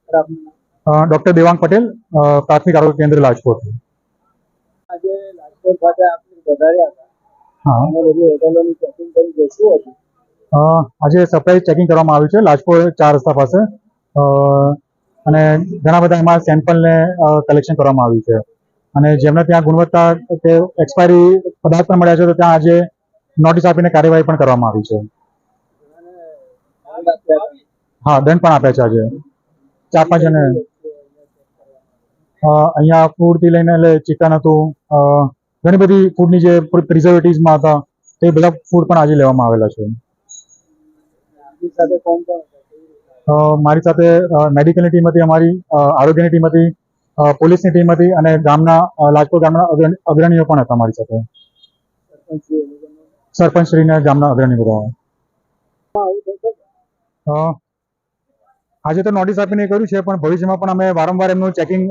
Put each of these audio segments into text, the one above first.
Doctor Devang Patel, प्राथमिक आरोग्य केंद्र लाजपोर। આજે રાજકોટ ખાતે આપણે વધાર્યા હતા हाँ, અને બધી હોટલોની ચેકિંગ કરી બેસવું હતું। આજે સરપ્રાઇઝ ચેકિંગ કરવામાં આવ્યું છે લાજપોર 4 રસ્તા પાસે, અને ઘણા બધા એમાં સેમ્પલને કલેક્શન કરવામાં આવ્યું છે, અને જેમને ત્યાં ગુણવત્તા કે એક્સપાયરી પદાર્થ પણ મળ્યા છે તો ત્યાં આજે નોટિસ આપીને કાર્યવાહી પણ કરવામાં આવી છે। હા, દંડ પણ આપ્યા છે આજે 4-5 જણને। અહીંયા ફૂડથી લઈને એટલે ચિકન હતું, ઘણી બધી ફૂડની જે પ્રિઝર્વેટિવ્સમાં હતા તે બધા ફૂડ પણ આજે લેવામાં આવેલા છે। આપણી સાથે કોણ કોણ હતા? મારી સાથે મેડિકલની ટીમ હતી, અમારી આરોગ્યની ટીમ હતી, પોલીસની ટીમ હતી, અને ગામના લાજપોર ગામના અગ્રણીઓ પણ હતા મારી સાથે, સરપંચશ્રી એ લોકોનું સરપંચશ્રીને ગામના અગ્રણી બધા। આવું થશે કે? આજે તો નોટિસ આપીને કર્યું છે, પણ ભવિષ્યમાં પણ અમે વારંવાર એમનું ચેકિંગ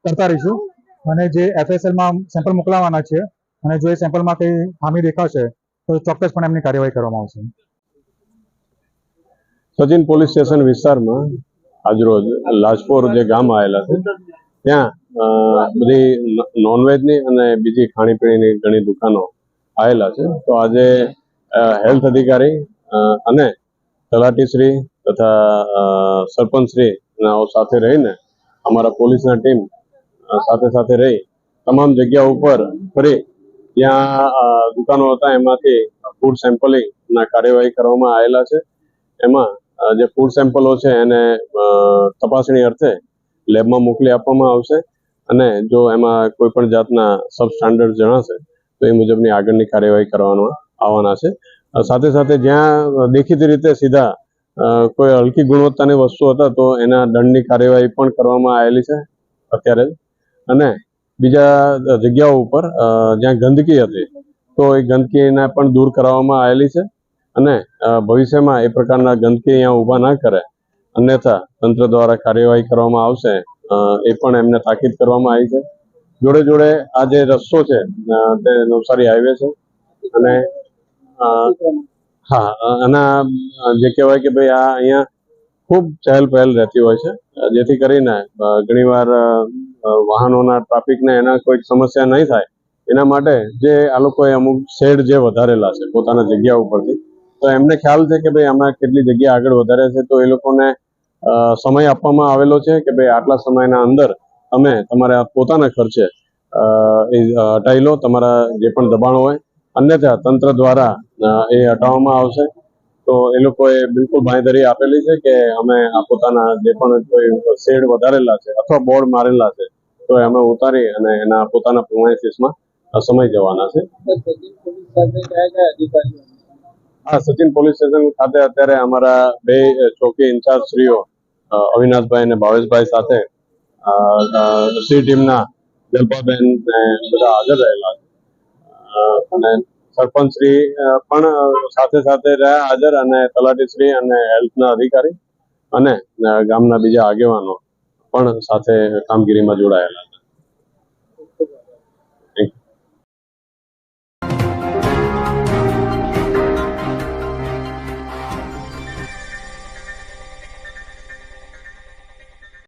કરતા રહીશું, અને જે FSLમાં સેમ્પલ મોકલાવાના છે, અને જો એ સેમ્પલમાં કંઈ ખામી દેખાશે તો ચોક્કસપણે એમની કાર્યવાહી કરવામાં આવશે। સચિન પોલીસ સ્ટેશન વિસ્તારમાં આજરોજ લાજપોર જે ગામ આવેલા છે ત્યાં બધી નોનવેજની અને બીજી ખાણીપીણીની ઘણી દુકાનો આવેલા છે। તો આજે હેલ્થ અધિકારી અને તલાટીશ્રી તથા સરપંચશ્રી સાથે રહીને અમારા પોલીસના ટીમ સાથે રહી તમામ જગ્યા ઉપર ફરી ત્યાં દુકાનો હતા એમાંથી ફૂડ સેમ્પલિંગના કાર્યવાહી કરવામાં આવેલા છે। એમાં જે ફૂડ સેમ્પલો છે એને તપાસણી અર્થે લેબમાં મોકલી આપવામાં આવશે, અને જો એમાં કોઈ પણ જાતના સબ સ્ટાન્ડર્ડ જણાશે તો એ મુજબની આગળની કાર્યવાહી આવવાના છે। સાથે સાથે જ્યાં દેખીતી રીતે સીધા કોઈ હલકી ગુણવત્તાની વસ્તુ હતા તો એના દંડની કાર્યવાહી પણ કરવામાં આવેલી છે અત્યારે જ, અને બીજા જગ્યાઓ ઉપર જ્યાં ગંદકી હતી તો એ ગંદકીને પણ દૂર કરવામાં આવેલી છે, અને ભવિષ્યમાં એ પ્રકારના ગંદકી અહીંયા ઊભા ના કરે અન્યથા તંત્ર દ્વારા કાર્યવાહી કરવામાં આવશે એ પણ એમને તાકીદ કરવામાં આવી છે। જોડે જોડે આ જે રસ્તો છે તે નવસારી હાઈવે છે, અને હા, આના જે કહેવાય કે ભાઈ આ અહીંયા ખૂબ ચહેલ પહેલ રહેતી હોય છે, જેથી કરીને ઘણીવાર વાહનોના ટ્રાફિકને એના કોઈ સમસ્યા નહીં થાય એના માટે જે આ લોકોએ અમુક શેડ જે વધારેલા છે પોતાના જગ્યા ઉપરથી, તો એમને ખ્યાલ છે કે ભાઈ આમાં કેટલી જગ્યા આગળ વધારે છે, તો એ લોકોને સમય આપવામાં આવેલો છે કે ભાઈ આટલા સમયના અંદર તમે તમારા પોતાના ખર્ચે એ હટાવી લો તમારા જે પણ દબાણો હોય, અન્યથા તંત્ર દ્વારા એ હટાવવામાં આવશે। તો એ લોકોએ બિલકુલ બાંયધરી આપેલી છે કે અમે આ પોતાના જે પણ કોઈ શેડ વધારેલા છે અથવા બોર્ડ મારેલા છે તો અમે ઉતારી અને એના પોતાના પ્રોમાઇસીસમાં સમય જવાના છે। હા, સચિન પોલીસ સ્ટેશન ખાતે અત્યારે અમારા 2 ચોકી ઇન્ચાર્જ શ્રીઓ અવિનાશભાઈ અને ભાવેશભાઈ સાથે સી ટીમના જલ્પાબેન બધા હાજર રહેલા છે, અને સરપંચ શ્રી પણ સાથે રહ્યા હાજર, અને તલાટી શ્રી અને હેલ્થના અધિકારી અને ગામના બીજા આગેવાનો પણ સાથે કામગીરીમાં જોડાયેલા હતા।